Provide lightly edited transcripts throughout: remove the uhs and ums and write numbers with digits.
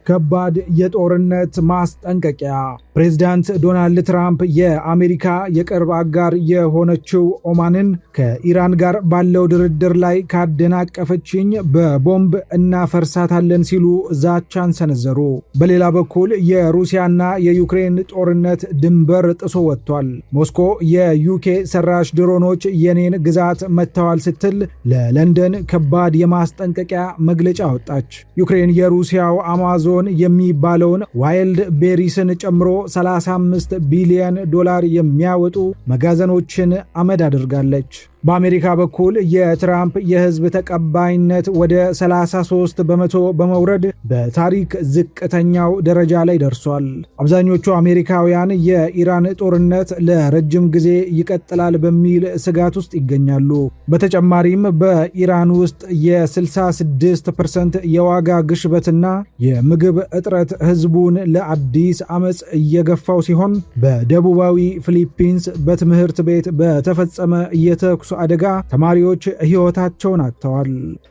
ከባድ የጦርነት ማስጠንቀቂያ። ፕሬዝዳንት ዶናልድ ትራምፕ የአሜሪካ የቅርብ አጋር የሆነችው ኦማንን ከኢራን ጋር ባለው ድርድር ላይ ካደናቀፈችኝ በቦምብ እናፈርሳታለን ሲሉ ዛቻን ሰነዘሩ። በሌላ በኩል የሩሲያና የዩክሬን ጦርነት ድንበር ጥሶ ወጥቷል። ሞስኮ የዩኬ ሰራሽ ድሮኖች የኔን ግዛት መጥተዋል ስትል ለለንደን ከባድ የማስጠንቀቂያ መግለጫ ወጣች። ዩክሬን የሩሲያው አማዞን የሚባለውን ዋይልድ ቤሪስን ጨምሮ 35 ቢሊዮን ዶላር የሚያወጡ መጋዘኖችን አመድ አድርጋለች። በአሜሪካ በኩል የትራምፕ የህዝብ ተቀባይነት ወደ 33 በመቶ በመውረድ በታሪክ ዝቅተኛው ደረጃ ላይ ደርሷል። አብዛኞቹ አሜሪካውያን የኢራን ጦርነት ለረጅም ጊዜ ይቀጥላል በሚል ስጋት ውስጥ ይገኛሉ። በተጨማሪም በኢራን ውስጥ የ66% የዋጋ ግሽበትና የምግብ እጥረት ህዝቡን ለአዲስ አመፅ እየገፋው ሲሆን በደቡባዊ ፊሊፒንስ በትምህርት ቤት በተፈጸመ የተኩስ አደጋ ተማሪዎች ህይወታቸውን አጥተዋል።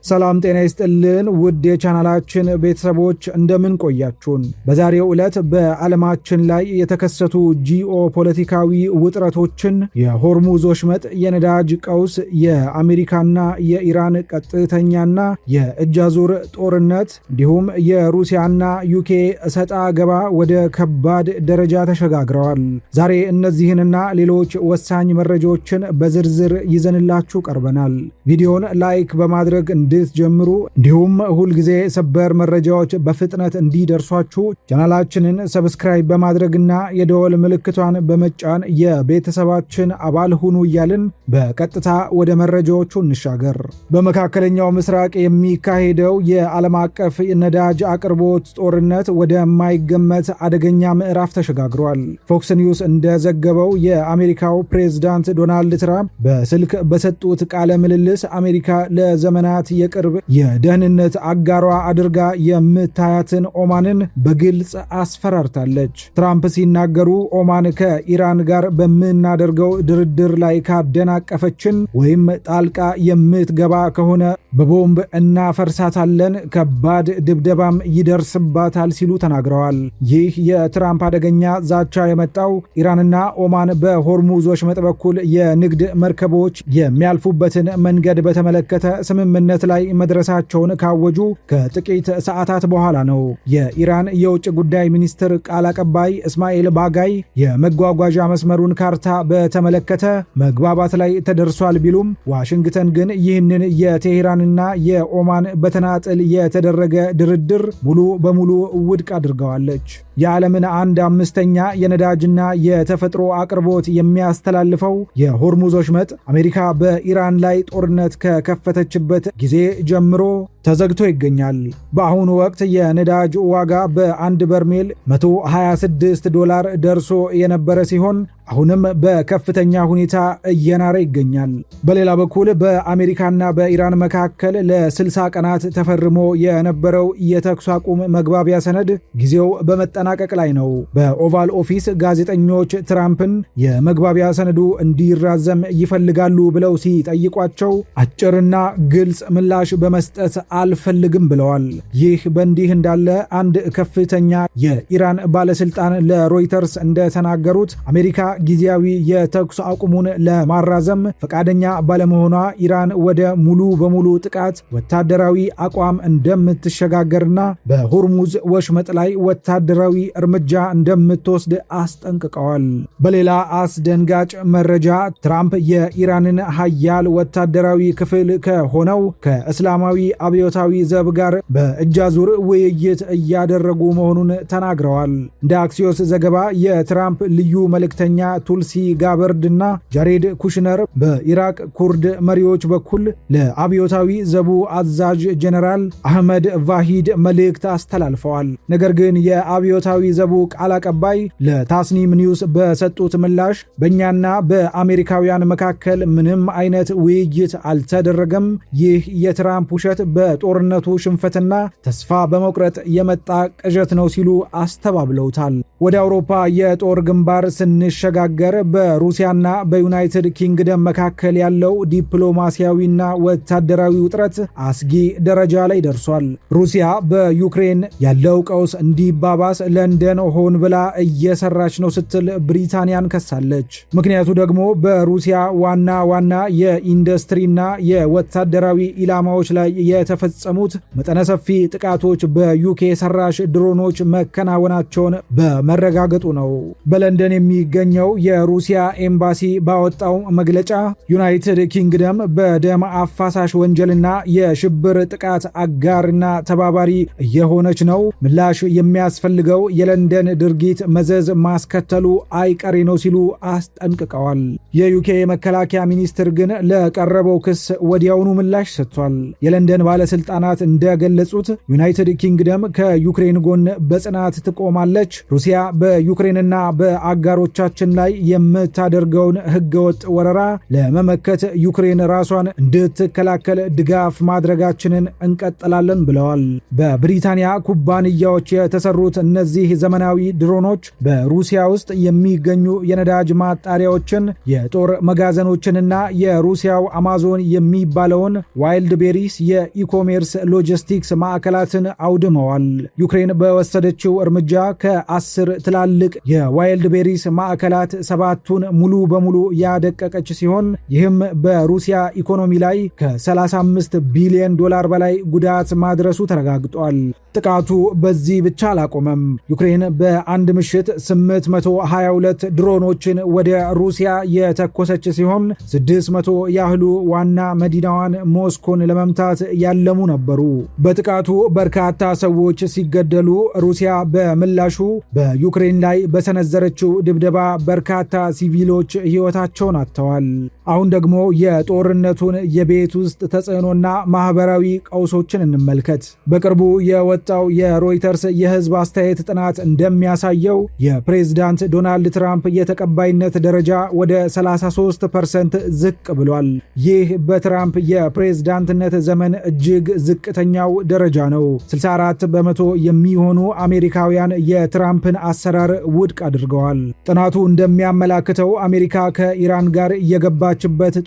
ሰላም ጤና ይስጥልን ውድ የቻናላችን ቤተሰቦች እንደምን ቆያችሁን? በዛሬው ዕለት በዓለማችን ላይ የተከሰቱ ጂኦፖለቲካዊ ውጥረቶችን፣ የሆርሙዝ ወሽመጥ የነዳጅ ቀውስ፣ የአሜሪካና የኢራን ቀጥተኛና የእጅ አዙር ጦርነት እንዲሁም የሩሲያና ዩኬ እሰጣ ገባ ወደ ከባድ ደረጃ ተሸጋግረዋል። ዛሬ እነዚህንና ሌሎች ወሳኝ መረጃዎችን በዝርዝር ይዘንላችሁ ቀርበናል። ቪዲዮን ላይክ በማድረግ እንድትጀምሩ እንዲሁም ሁልጊዜ ሰበር መረጃዎች በፍጥነት እንዲደርሷችሁ ቻናላችንን ሰብስክራይብ በማድረግና የደወል ምልክቷን በመጫን የቤተሰባችን አባል ሁኑ እያልን በቀጥታ ወደ መረጃዎቹ እንሻገር። በመካከለኛው ምስራቅ የሚካሄደው የዓለም አቀፍ ነዳጅ አቅርቦት ጦርነት ወደማይገመት አደገኛ ምዕራፍ ተሸጋግሯል። ፎክስ ኒውስ እንደዘገበው የአሜሪካው ፕሬዝዳንት ዶናልድ ትራምፕ በስልክ በሰጡት ቃለ ምልልስ አሜሪካ ለዘመናት የቅርብ የደህንነት አጋሯ አድርጋ የምታያትን ኦማንን በግልጽ አስፈራርታለች። ትራምፕ ሲናገሩ ኦማን ከኢራን ጋር በምናደርገው ድርድር ላይ ካደናቀፈችን ወይም ጣልቃ የምትገባ ከሆነ በቦምብ እናፈርሳታለን፣ ከባድ ድብደባም ይደርስባታል ሲሉ ተናግረዋል። ይህ የትራምፕ አደገኛ ዛቻ የመጣው ኢራንና ኦማን በሆርሙዝ ወሽመጥ በኩል የንግድ መርከቦች የሚያልፉበትን መንገድ በተመለከተ ስምምነት ላይ መድረሳቸውን ካወጁ ከጥቂት ሰዓታት በኋላ ነው። የኢራን የውጭ ጉዳይ ሚኒስትር ቃል አቀባይ እስማኤል ባጋይ የመጓጓዣ መስመሩን ካርታ በተመለከተ መግባባት ላይ ተደርሷል ቢሉም ዋሽንግተን ግን ይህንን የቴሄራንና የኦማን በተናጥል የተደረገ ድርድር ሙሉ በሙሉ ውድቅ አድርገዋለች። የዓለምን 1/5 የነዳጅና የተፈጥሮ አቅርቦት የሚያስተላልፈው የሆርሙዝ ወሽመጥ አሜሪካ በኢራን ላይ ጦርነት ከከፈተችበት ጊዜ ጀምሮ ተዘግቶ ይገኛል። በአሁኑ ወቅት የነዳጅ ዋጋ በአንድ በርሜል $126 ደርሶ የነበረ ሲሆን አሁንም በከፍተኛ ሁኔታ እየናረ ይገኛል። በሌላ በኩል በአሜሪካና በኢራን መካከል ለ60 ቀናት ተፈርሞ የነበረው የተኩስ አቁም መግባቢያ ሰነድ ጊዜው በመጠናቀቅ ላይ ነው። በኦቫል ኦፊስ ጋዜጠኞች ትራምፕን የመግባቢያ ሰነዱ እንዲራዘም ይፈልጋሉ ብለው ሲጠይቋቸው አጭርና ግልጽ ምላሽ በመስጠት አልፈልግም ብለዋል። ይህ በእንዲህ እንዳለ አንድ ከፍተኛ የኢራን ባለስልጣን ለሮይተርስ እንደተናገሩት አሜሪካ ጊዜያዊ የተኩስ አቁሙን ለማራዘም ፈቃደኛ ባለመሆኗ ኢራን ወደ ሙሉ በሙሉ ጥቃት ወታደራዊ አቋም እንደምትሸጋገርና በሆርሙዝ ወሽመጥ ላይ ወታደራዊ እርምጃ እንደምትወስድ አስጠንቅቀዋል። በሌላ አስደንጋጭ መረጃ ትራምፕ የኢራንን ሀያል ወታደራዊ ክፍል ከሆነው ከእስላማዊ አብዮታዊ ዘብ ጋር በእጅ አዙር ውይይት እያደረጉ መሆኑን ተናግረዋል። እንደ አክሲዮስ ዘገባ የትራምፕ ልዩ መልእክተኛ ቱልሲ ጋበርድ እና ጃሬድ ኩሽነር በኢራቅ ኩርድ መሪዎች በኩል ለአብዮታዊ ዘቡ አዛዥ ጀነራል አህመድ ቫሂድ መልእክት አስተላልፈዋል። ነገር ግን የአብዮታዊ ዘቡ ቃል አቀባይ ለታስኒም ኒውስ በሰጡት ምላሽ በእኛና በአሜሪካውያን መካከል ምንም አይነት ውይይት አልተደረገም፣ ይህ የትራምፕ ውሸት በጦርነቱ ሽንፈትና ተስፋ በመቁረጥ የመጣ ቅዠት ነው ሲሉ አስተባብለውታል። ወደ አውሮፓ የጦር ግንባር ስንሸጋገር በሩሲያና በዩናይትድ ኪንግደም መካከል ያለው ዲፕሎማሲያዊና ወታደራዊ ውጥረት አስጊ ደረጃ ላይ ደርሷል። ሩሲያ በዩክሬን ያለው ቀውስ እንዲባባስ ለንደን ሆን ብላ እየሰራች ነው ስትል ብሪታንያን ከሳለች። ምክንያቱ ደግሞ በሩሲያ ዋና ዋና የኢንዱስትሪና የወታደራዊ ኢላማዎች ላይ የተፈጸሙት መጠነ ሰፊ ጥቃቶች በዩኬ ሰራሽ ድሮኖች መከናወናቸውን በመረጋገጡ ነው። በለንደን የሚገኘው የሩሲያ ኤምባሲ ባወጣው መግለጫ ዩናይትድ ኪንግደም በደም አፋሳሽ ወንጀልና የሽብር ጥቃት አጋርና ተባባሪ እየሆነች ነው፣ ምላሽ የሚያስፈልገው የለንደን ድርጊት መዘዝ ማስከተሉ አይቀሬ ነው ሲሉ አስጠንቅቀዋል። የዩኬ መከላከያ ሚኒስትር ግን ለቀረበው ክስ ወዲያውኑ ምላሽ ሰጥቷል። የለንደን ባለስልጣናት እንደገለጹት ዩናይትድ ኪንግደም ከዩክሬን ጎን በጽናት ትቆማለች፣ ሩሲያ በዩክሬንና በአጋሮቻችን ላይ የምታደርገውን ህገወጥ ወረራ ለመመከት ዩክሬን ራሷን እንድትከላከል ድጋፍ ማድረጋችንን እንቀጥላለን ብለዋል። በብሪታንያ ኩባንያዎች የተሰሩት እነዚህ ዘመናዊ ድሮኖች በሩሲያ ውስጥ የሚገኙ የነዳጅ ማጣሪያዎችን፣ የጦር መጋዘኖችንና የሩሲያው አማዞን የሚባለውን ዋይልድ ቤሪስ የኢኮሜርስ ሎጂስቲክስ ማዕከላትን አውድመዋል። ዩክሬን በወሰደችው እርምጃ ከ10 ትላልቅ የዋይልድ ቤሪስ ማዕከላት 7ቱን ሙሉ በሙሉ ያደቀቀች ሲሆን ይህም በሩሲያ ኢኮኖሚ ላይ ከ35 ቢሊዮን ዶላር በላይ ጉዳት ማድረሱ ተረጋግጧል። ጥቃቱ በዚህ ብቻ አላቆመም። ዩክሬን በአንድ ምሽት 822 ድሮኖችን ወደ ሩሲያ የተኮሰች ሲሆን 600 ያህሉ ዋና መዲናዋን ሞስኮን ለመምታት ያለሙ ነበሩ። በጥቃቱ በርካታ ሰዎች ሲገደሉ፣ ሩሲያ በምላሹ በዩክሬን ላይ በሰነዘረችው ድብደባ በርካታ ሲቪሎች ሕይወታቸውን አጥተዋል። አሁን ደግሞ የጦርነቱን የቤት ውስጥ ተጽዕኖና ማህበራዊ ቀውሶችን እንመልከት። በቅርቡ የወጣው የሮይተርስ የህዝብ አስተያየት ጥናት እንደሚያሳየው የፕሬዝዳንት ዶናልድ ትራምፕ የተቀባይነት ደረጃ ወደ 33% ዝቅ ብሏል። ይህ በትራምፕ የፕሬዝዳንትነት ዘመን እጅግ ዝቅተኛው ደረጃ ነው። 64 በመቶ የሚሆኑ አሜሪካውያን የትራምፕን አሰራር ውድቅ አድርገዋል። ጥናቱ እንደሚያመላክተው አሜሪካ ከኢራን ጋር የገባችበት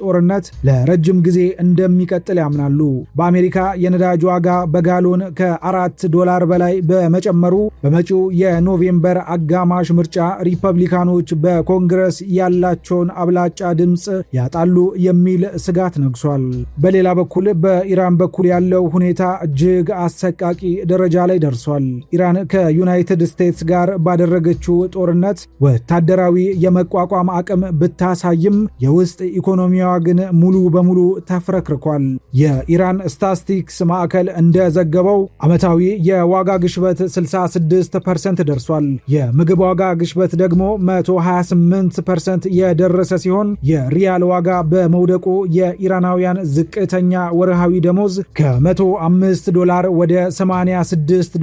ጦርነት ለረጅም ጊዜ እንደሚቀጥል ያምናሉ። በአሜሪካ የነዳጅ ዋጋ በጋሎን $4 በላይ በመጨመሩ በመጪው የኖቬምበር አጋማሽ ምርጫ ሪፐብሊካኖች በኮንግረስ ያላቸውን አብላጫ ድምፅ ያጣሉ የሚል ስጋት ነግሷል። በሌላ በኩል በኢራን በኩል ያለው ሁኔታ እጅግ አሰቃቂ ደረጃ ላይ ደርሷል። ኢራን ከዩናይትድ ስቴትስ ጋር ባደረገችው ጦርነት ወታደራዊ የመቋቋም አቅም ብታሳይም የውስጥ ኢኮኖሚዋ ግን ሙሉ በሙሉ ተፍረክርኳል። የኢራን ስታቲስቲክስ ማዕከል እንደዘገበው ዓመታዊ የዋጋ ግሽበት 66% ደርሷል። የምግብ ዋጋ ግሽበት ደግሞ 128% የደረሰ ሲሆን የሪያል ዋጋ በመውደቁ የኢራናውያን ዝቅተኛ ወርሃዊ ደሞዝ $105 ወደ $86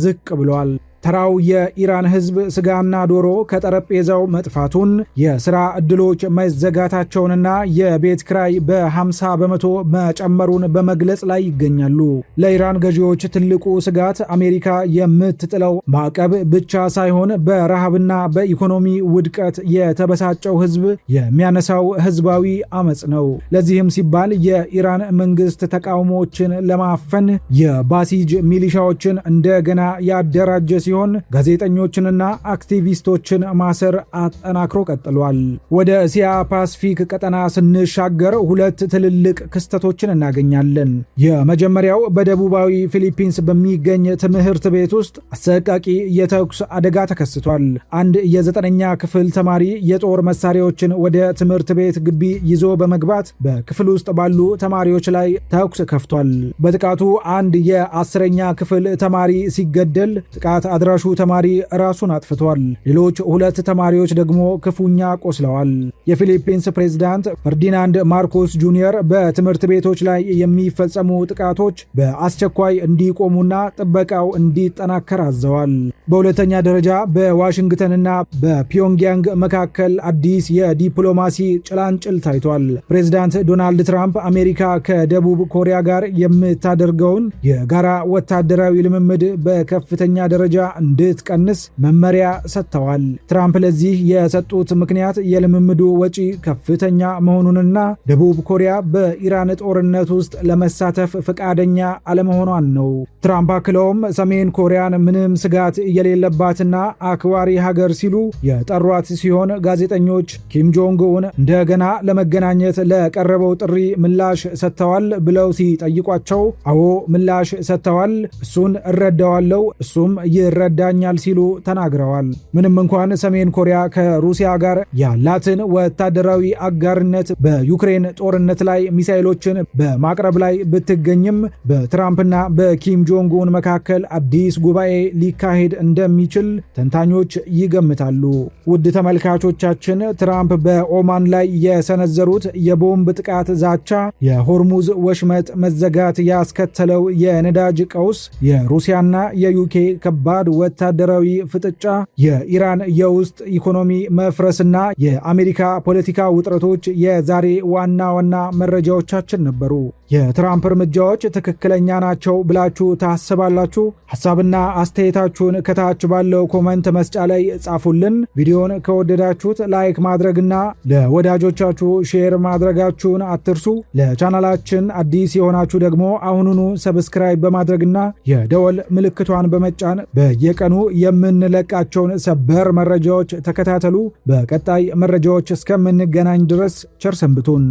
ዝቅ ብሏል። ተራው የኢራን ሕዝብ ስጋና ዶሮ ከጠረጴዛው መጥፋቱን፣ የሥራ ዕድሎች መዘጋታቸውንና የቤት ክራይ በ50 በመቶ መጨመሩን በመግለጽ ላይ ይገኛሉ። ለኢራን ገዢዎች ትልቁ ስጋት አሜሪካ የምትጥለው ማዕቀብ ብቻ ሳይሆን በረሃብና በኢኮኖሚ ውድቀት የተበሳጨው ሕዝብ የሚያነሳው ሕዝባዊ አመጽ ነው። ለዚህም ሲባል የኢራን መንግስት ተቃውሞዎችን ለማፈን የባሲጅ ሚሊሻዎችን እንደገና ያደራጀ ሲሆን ጋዜጠኞችንና አክቲቪስቶችን ማሰር አጠናክሮ ቀጥሏል። ወደ እስያ ፓሲፊክ ቀጠና ስንሻገር ሁለት ትልልቅ ክስተቶችን እናገኛለን። የመጀመሪያው በደቡባዊ ፊሊፒንስ በሚገኝ ትምህርት ቤት ውስጥ አሰቃቂ የተኩስ አደጋ ተከስቷል። አንድ የ9ኛ ክፍል ተማሪ የጦር መሳሪያዎችን ወደ ትምህርት ቤት ግቢ ይዞ በመግባት በክፍል ውስጥ ባሉ ተማሪዎች ላይ ተኩስ ከፍቷል። በጥቃቱ አንድ የ10ኛ ክፍል ተማሪ ሲገደል ጥቃት አድራሹ ተማሪ ራሱን አጥፍቷል። ሌሎች 2 ተማሪዎች ደግሞ ክፉኛ ቆስለዋል። የፊሊፒንስ ፕሬዝዳንት ፈርዲናንድ ማርኮስ ጁኒየር በትምህርት ቤቶች ላይ የሚፈጸሙ ጥቃቶች በአስቸኳይ እንዲቆሙና ጥበቃው እንዲጠናከር አዘዋል። በሁለተኛ ደረጃ በዋሽንግተንና በፒዮንግያንግ መካከል አዲስ የዲፕሎማሲ ጭላንጭል ታይቷል። ፕሬዝዳንት ዶናልድ ትራምፕ አሜሪካ ከደቡብ ኮሪያ ጋር የምታደርገውን የጋራ ወታደራዊ ልምምድ በከፍተኛ ደረጃ እንድትቀንስ መመሪያ ሰጥተዋል። ትራምፕ ለዚህ የሰጡት ምክንያት የልምምዱ ወጪ ከፍተኛ መሆኑንና ደቡብ ኮሪያ በኢራን ጦርነት ውስጥ ለመሳተፍ ፈቃደኛ አለመሆኗን ነው። ትራምፕ አክለውም ሰሜን ኮሪያን ምንም ስጋት የሌለባትና አክባሪ ሀገር ሲሉ የጠሯት ሲሆን ጋዜጠኞች ኪም ጆንግ ኡን እንደገና ለመገናኘት ለቀረበው ጥሪ ምላሽ ሰጥተዋል ብለው ሲጠይቋቸው አዎ ምላሽ ሰጥተዋል፣ እሱን እረዳዋለሁ፣ እሱም ይረዳኛል ሲሉ ተናግረዋል። ምንም እንኳን ሰሜን ኮሪያ ከሩሲያ ጋር ያላትን ወታደራዊ አጋርነት በዩክሬን ጦርነት ላይ ሚሳኤሎችን በማቅረብ ላይ ብትገኝም በትራምፕና በኪም ጆንግ ኡን መካከል አዲስ ጉባኤ ሊካሄድ እንደሚችል ተንታኞች ይገምታሉ። ውድ ተመልካቾቻችን ትራምፕ በኦማን ላይ የሰነዘሩት የቦምብ ጥቃት ዛቻ፣ የሆርሙዝ ወሽመጥ መዘጋት ያስከተለው የነዳጅ ቀውስ፣ የሩሲያና የዩኬ ከባድ ወታደራዊ ፍጥጫ፣ የኢራን የውስጥ ኢኮኖሚ መፍረስና የአሜሪካ ፖለቲካ ውጥረቶች የዛሬ ዋና ዋና መረጃዎቻችን ነበሩ። የትራምፕ እርምጃዎች ትክክለኛ ናቸው ብላችሁ ታስባላችሁ? ሐሳብና አስተያየታችሁን ከታች ባለው ኮመንት መስጫ ላይ ጻፉልን። ቪዲዮን ከወደዳችሁት ላይክ ማድረግና ለወዳጆቻችሁ ሼር ማድረጋችሁን አትርሱ። ለቻናላችን አዲስ የሆናችሁ ደግሞ አሁኑኑ ሰብስክራይብ በማድረግና የደወል ምልክቷን በመጫን በየቀኑ የምንለቃቸውን ሰበር መረጃዎች ተከታተሉ። በቀጣይ መረጃዎች እስከምንገናኝ ድረስ ቸር ሰንብቱን።